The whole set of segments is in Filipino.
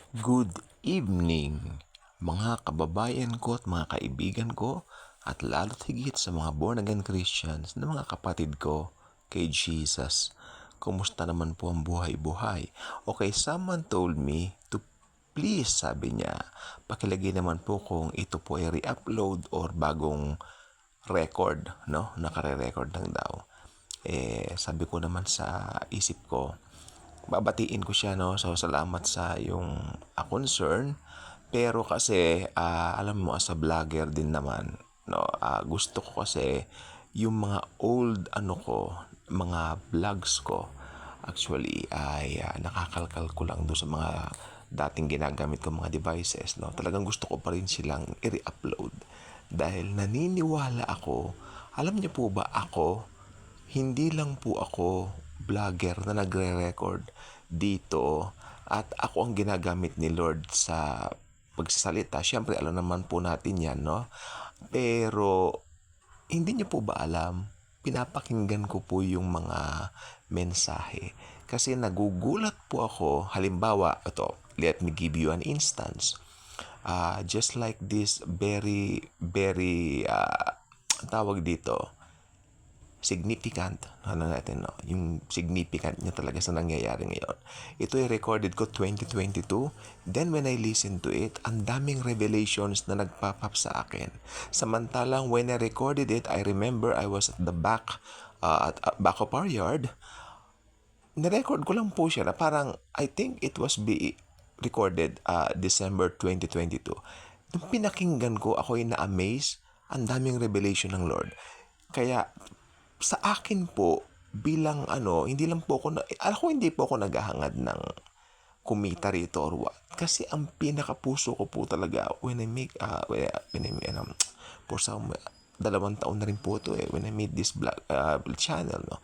Good evening, mga kababayan ko at mga kaibigan ko at lalo't higit sa mga born-again Christians na mga kapatid ko kay Jesus. Kumusta naman po ang buhay-buhay? Okay, someone told me to please, sabi niya, pakilagay naman po kung ito po ay re-upload or bagong record, no? Nakare-record lang daw. Sabi ko naman sa isip ko, babatiin ko siya, no? So salamat sa yung concern, pero kasi alam mo, as a vlogger din naman, no, gusto ko kasi yung mga old mga vlogs ko actually ay nakakalkal ko lang doon sa mga dating ginagamit ko mga devices, no. Talagang gusto ko pa rin silang i-re-upload dahil naniniwala ako. Alam niyo po ba, hindi lang po ako vlogger na nagre-record dito at ako ang ginagamit ni Lord sa pagsasalita. Siyempre, alam naman po natin yan, no? Pero, hindi niyo po ba alam, pinapakinggan ko po yung mga mensahe. Kasi nagugulat po ako, halimbawa, ito, let me give you an instance. Just like this very, tawag dito, significant, natin, no? Yung significant niya talaga sa nangyayari ngayon. Ito ay recorded ko 2022. Then when I listen to it, ang daming revelations na nagpop-up sa akin. Samantalang when I recorded it, I remember I was at the back of our yard. Nirecord ko lang po siya na parang, I think it was recorded December 2022. Nung pinakinggan ko, ako ay na-amaze. Ang daming revelation ng Lord. Kaya sa akin po, bilang hindi lang po ako hindi po ako naghahangad ng kumita rito or what. Kasi ang pinakapuso ko po talaga when I make, for some, 2 taon na rin po ito when I made this channel, no?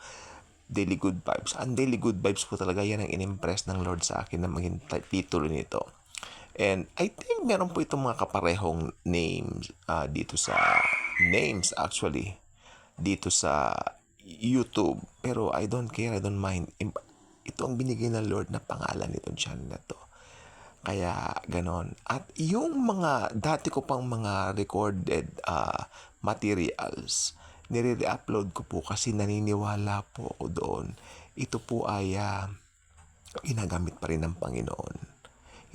Daily Good Vibes. Ang Daily Good Vibes po talaga, yan ang in-impress ng Lord sa akin na maging titulo nito. And I think meron po itong mga kaparehong names names actually dito sa YouTube. Pero I don't care, I don't mind. Ito ang binigay ng Lord na pangalan nitong channel na to. Kaya ganon. At yung mga dati ko pang mga recorded materials, nire-upload ko po kasi naniniwala po ako doon. Ito po ay ginagamit pa rin ng Panginoon.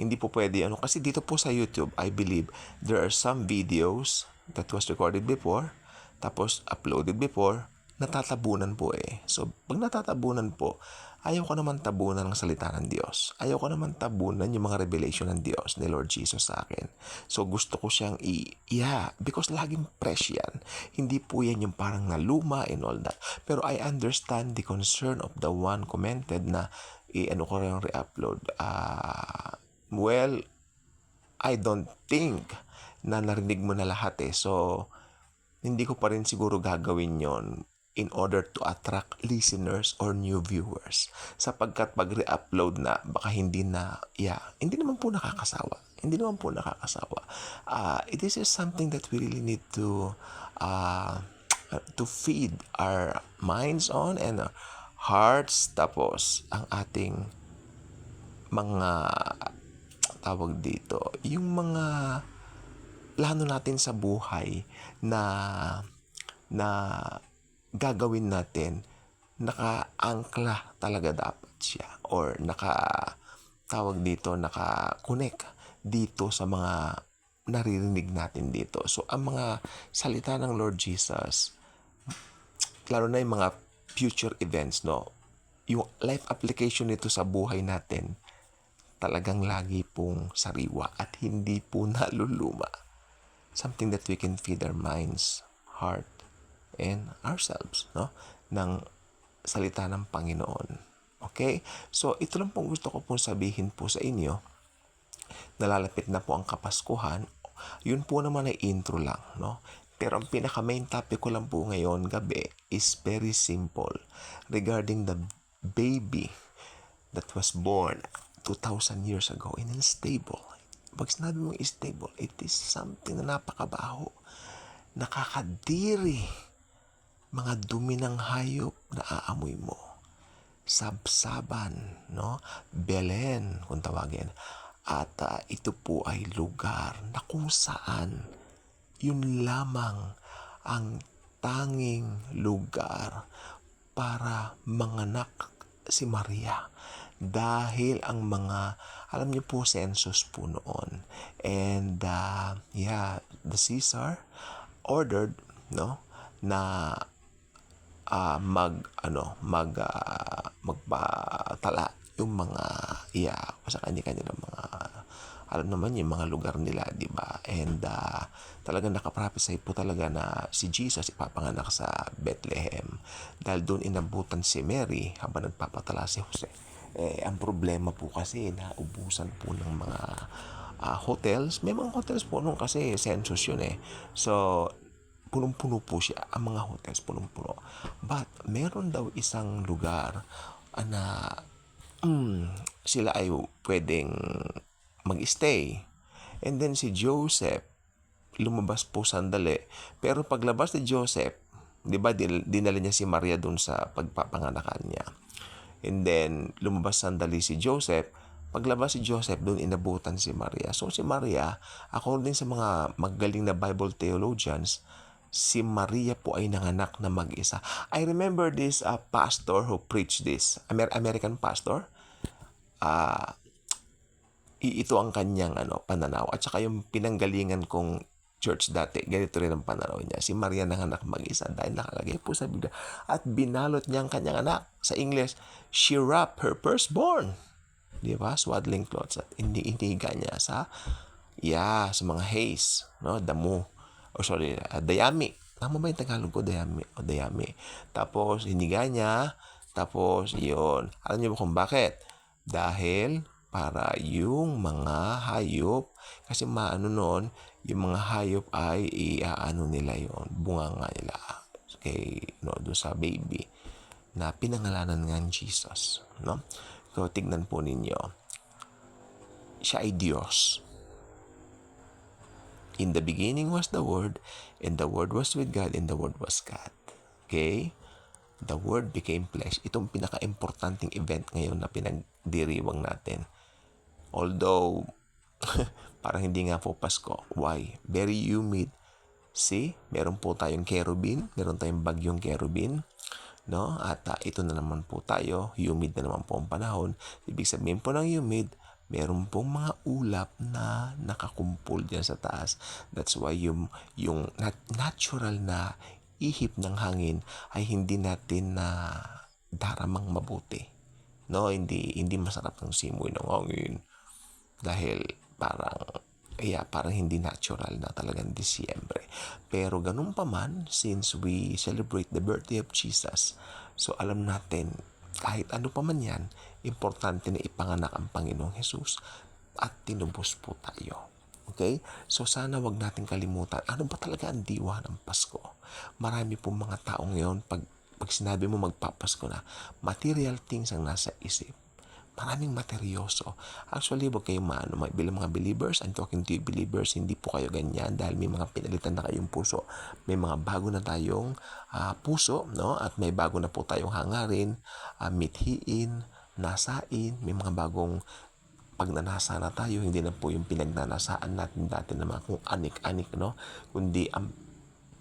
Hindi po pwede kasi dito po sa YouTube, I believe there are some videos that was recorded before, tapos uploaded before, natatabunan po eh. So, pag natatabunan po, ayaw ko naman tabunan ng salita ng Diyos. Ayaw ko naman tabunan yung mga revelation ng Diyos ni Lord Jesus sa akin. So, gusto ko siyang because laging fresh yan. Hindi po yan yung parang naluma and all that. Pero I understand the concern of the one commented na ko rin re-upload. Well, I don't think na narinig mo na lahat eh. So, hindi ko pa rin siguro gagawin yon in order to attract listeners or new viewers. Sapagkat pag re-upload na, baka hindi naman po nakakasawa. Hindi naman po nakakasawa. This is something that we really need to feed our minds on and our hearts. Tapos, ang ating mga tawag dito, yung mga plano natin sa buhay na gagawin natin, naka-angkla talaga dapat siya or naka-connect dito sa mga naririnig natin dito. So, ang mga salita ng Lord Jesus, lalo na yung mga future events, no? Yung life application nito sa buhay natin, talagang lagi pong sariwa at hindi po naluluma. Something that we can feed our minds, heart, and ourselves, no? Ng salita ng Panginoon. Okay? So, ito lang pong gusto ko pong sabihin po sa inyo. Nalalapit na po ang Kapaskuhan. Yun po naman ay intro lang, no? Pero ang pinaka-main topic ko lang po ngayon gabi is very simple regarding the baby that was born 2,000 years ago in a stable. Pag sinabi mong stable, it is something na napakabaho, nakakadiri, mga dumi ng hayop na aamoy mo, sabsaban, no? Belen, kung tawagin, At ito po ay lugar na kung saan yun lamang ang tanging lugar para manganak si Maria. Dahil ang mga, alam niyo po, census po noon. And the Caesar ordered, no, na magpatala yung mga sa kanya-kanya ng mga, alam naman yung mga lugar nila, di ba? And talagang nakaprophesy po talaga na si Jesus ipapanganak sa Bethlehem. Dahil doon inabutan si Mary habang nagpapatala si Jose. Ang problema po kasi na ubusan po ng mga hotels. May mga hotels po nung kasi census yun eh. So, punong-puno po siya. Ang mga hotels, punong-puno. But, meron daw isang lugar na sila ay pwedeng mag-stay. And then si Joseph, lumabas po sandali. Pero paglabas ni Joseph, di ba, dinala niya si Maria dun sa pagpapanganakan niya. And then, lumabas sandali si Joseph. Paglabas si Joseph, doon inabutan si Maria. So, si Maria, according sa mga magaling na Bible theologians, si Maria po ay nanganak na mag-isa. I remember this pastor who preached this, American pastor. Ito ang kanyang pananaw. At saka yung pinanggalingan kong church dati, ganito rin ang pananaw niya. Si Maria nanganak mag-isa dahil nakalagay po sa Biblia. At binalot niya ang kanyang anak. Sa English, she wrapped her firstborn. Di ba? Swaddling clothes. At iniiga niya sa mga haze. No? Damo. Dayami. Tama ba yung Tagalog ko? Dayami. Tapos, hiniga niya. Tapos, yun. Alam niyo ba kung bakit? Dahil para yung mga hayop, kasi noon, yung mga hayop ay nila yon, bunganga nila doon sa baby na pinangalanan nga ng Jesus, no? So tignan po ninyo, siya ay Diyos. In the beginning was the Word, and the Word was with God, and the Word was God. Okay? The Word became flesh. Itong pinaka-importanting event ngayon na pinagdiriwang natin. Although, parang hindi nga po Pasko. Why? Very humid. See? Meron po tayong cherubim. Meron tayong bagyong cherubim. No? At ito na naman po tayo. Humid na naman po ang panahon. Ibig sabihin po ng humid, meron pong mga ulap na nakakumpul dyan sa taas. That's why yung natural na ihip ng hangin ay hindi natin na daramang mabuti. No? Hindi masarap ng simoy ng hangin. Dahil parang hindi natural na talagang Disyembre. Pero ganun pa man, since we celebrate the birthday of Jesus, so alam natin, kahit ano pa man yan, importante na ipanganak ang Panginoong Jesus at tinubos po tayo. Okay? So sana wag natin kalimutan, ano ba talaga ang diwa ng Pasko? Marami pong mga tao ngayon, pag sinabi mo magpapasko na, material things ang nasa isip. Maraming materyoso. Actually, wag kayong bilang mga believers, I'm talking to you believers, hindi po kayo ganyan dahil may mga pinalitan na kayong puso. May mga bago na tayong puso, no? At may bago na po tayong hangarin, mithiin, nasain, may mga bagong pagnanasa na tayo, hindi na po yung pinagnanasaan natin dati na mga kung anik-anik, no? Kundi ang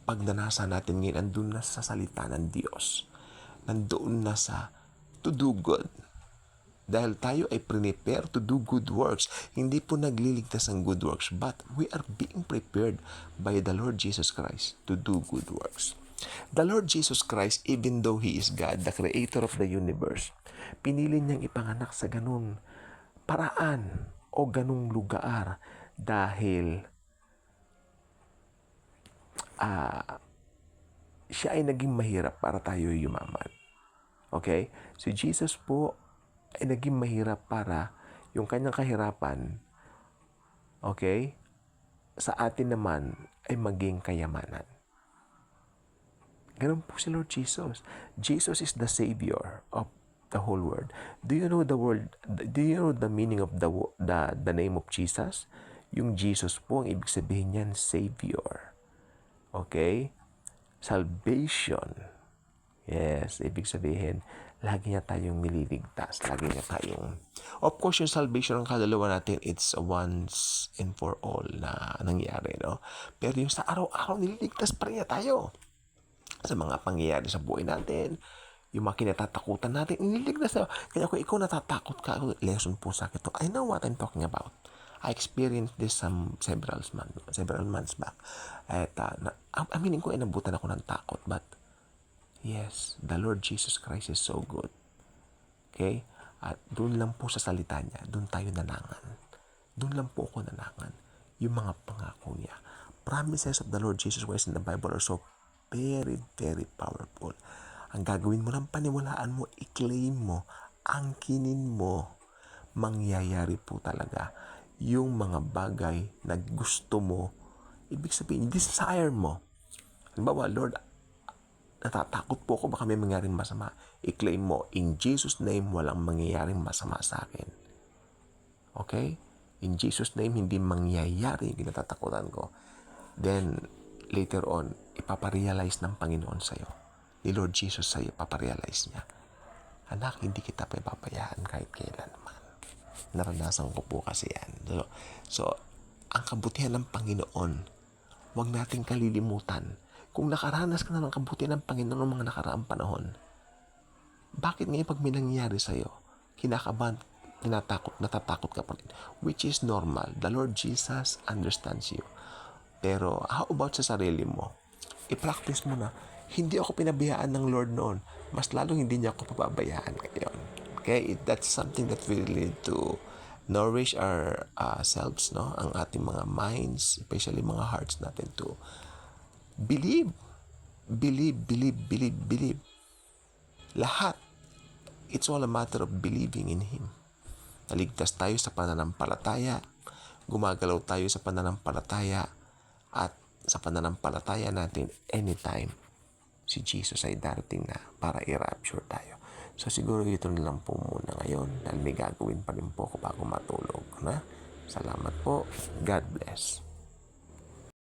pagnanasa natin ngayon andun na sa salita ng Diyos. Nandoon na sa to do good. Dahil tayo ay prepare to do good works. Hindi po nagliligtas ang good works, but we are being prepared by the Lord Jesus Christ to do good works. The Lord Jesus Christ, even though He is God, the Creator of the universe, pinili niyang ipanganak sa ganung paraan o ganung lugar dahil siya ay naging mahirap para tayo yumaman. Okay? Si Jesus po ay naging mahirap para yung kanyang kahirapan, okay, sa atin naman ay maging kayamanan. Ganun po si Lord Jesus. Jesus is the Savior of the whole world. Do you know the meaning of the name of Jesus? Yung Jesus po, ang ibig sabihin niyan, Savior. Okay? Salvation. Yes, ibig sabihin, lagi niya tayong nililigtas. Lagi niya tayong... Of course, yung salvation ng kaluluwa natin, it's a once and for all na nangyari, no? Pero yung sa araw-araw, nililigtas pa rin niya tayo. Sa mga pangyayari sa buhay natin, yung mga kinatatakutan natin, nililigtas tayo. Kaya kung ikaw natatakot ka, lesson po sa akin to. I know what I'm talking about. I experienced this several months back. At aminin ko, inabutan ako ng takot. But, yes, the Lord Jesus Christ is so good. Okay? At doon lang po sa salita niya, doon tayo nanangan. Doon lang po ako nanangan. Yung mga pangako niya. Promises of the Lord Jesus Christ in the Bible are so very, very powerful. Ang gagawin mo lang, paniwalaan mo, i-claim mo, angkinin mo, mangyayari po talaga yung mga bagay na gusto mo. Ibig sabihin, desire mo. Halimbawa, Lord, natatakot po ako, baka may mangyaring masama. I-claim mo, in Jesus' name, walang mangyayaring masama sa akin. Okay? In Jesus' name, hindi mangyayari yung kinatatakutan ko. Then, later on, ipaparealize ng Panginoon sa'yo. Ni Lord Jesus sa'yo, paparealize niya. Anak, hindi kita papabayaan kahit kailan naman. Naranasan ko po kasi yan. So, ang kabutihan ng Panginoon, huwag nating kalilimutan. Kung nakaranas ka na ng kabutihan ng Panginoon ng mga nakaraang panahon, bakit ngayon pag may nangyayari sa'yo, kinakabahan, natatakot ka pa rin? Which is normal. The Lord Jesus understands you. Pero, how about sa sarili mo? I-practice mo na, hindi ako pinabayaan ng Lord noon. Mas lalong hindi niya ako papabayaan ngayon. Okay? That's something that we need to nourish our selves, no? Ang ating mga minds, especially mga hearts natin to believe. Believe. Lahat. It's all a matter of believing in Him. Naligtas tayo sa pananampalataya. Gumagalaw tayo sa pananampalataya. At sa pananampalataya natin, anytime, si Jesus ay darating na para i-rapture tayo. So siguro ito na lang po muna ngayon dahil may gagawin pa rin po ako bago matulog. Na? Salamat po. God bless.